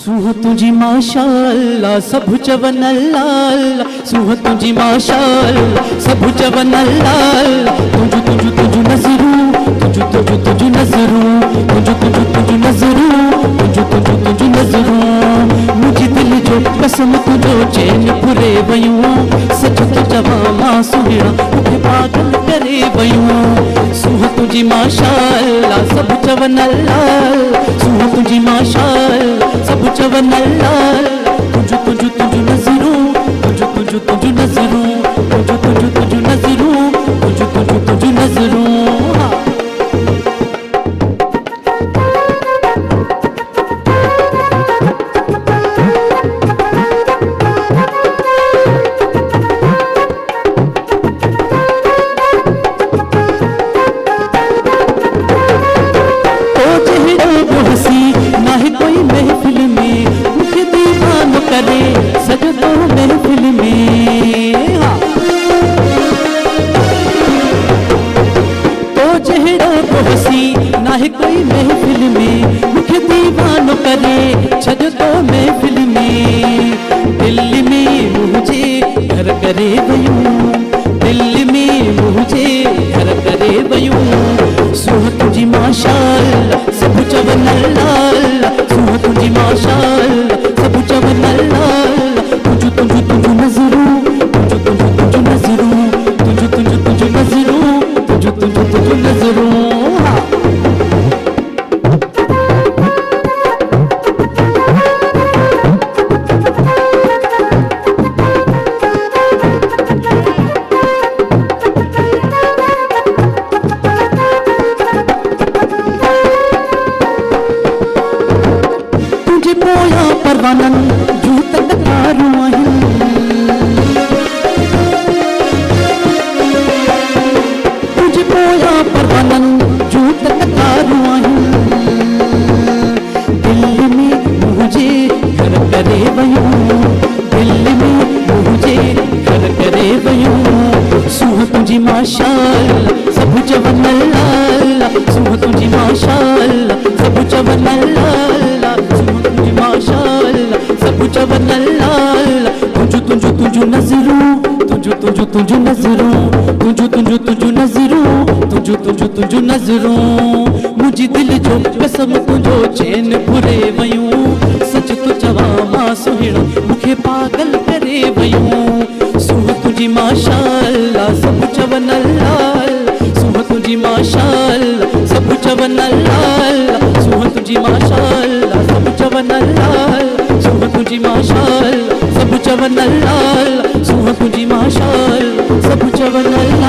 सुह तुझी माशाअल्लाह सब चवन अल्लाह, सुह तुझी माशाअल्लाह सब चवन अल्लाह। तुझु तुझु तुझु नजरू, तुझु तुझु तुझु नजरू, तुझु तुझु तुझु नजरू, तुझु तुझु तुझु नजरू। मुझे दिल जो कसम तुझो चैन पुरे वयूं, सच तो जवा मां सुहिणा मुझे पागल करे वयूं। सुह तुझी माशाअल्लाह सब चवन अल्लाह, सुह तुझी माशाअल्लाह सब चवन अल्लाह। तुझु तुझु तुझु नजरू, तुझु तुझु तुझु नजरू, तुझु तुझु तुझु नजरू, तुझु तुझु तुझु नजरू। नाहे कोई महफिल में मुझे दीवानो करे, छज तो महफिल में दिल में मुझे घर करे वयूं, दिल में मुझे घर करे वयूं। सुह तुझी माशाअल्लाह सब चवन अल्लाह, सुह तुझी माशाअल्लाह सब चवन अल्लाह। तुझु तुझु तुझु नजरू, तुझु तुझु तुझु नजरू, तुझु तुझु तुझु नजरू, तुझु तुझु तुझु नजरू। परवानन जूत तारू आहिन, तुझे पोया परवानन जूत तारू आहिन। दिल में मुझे घर करे वयूं, दिल में मुझे घर करे वयूं। सुह तुझी माशाअल्लाह सब चवन अल्लाह, सुह तुझी माशाअल्लाह सब चवन अल्लाह, सुह तुझी माशाअल्लाह सब चवन अल्लाह। तुझु तुझु तुझु नजरू, तुझु तुझु तुझु नजरू, तुझु तुझु तुझु नजरू, तुझु तुझु तुझु नजरू। मुझे दिल जो कसम तुझो चैन पुरे वयूं, सच तो चवा मां सुहिणा मुखे पागल करे वयूं। सुह तुझी माशाअल्लाह सब चवन अल्लाह, सुह तुझी माशाअल्लाह सब चवन अल्लाह, सुह तुझी माशाअल्लाह सब चवन अल्लाह, सुह तुझी माशाअल्लाह सब चवन अल्लाह, सुह तुझी माशाअल्लाह सब चवन अल्लाह।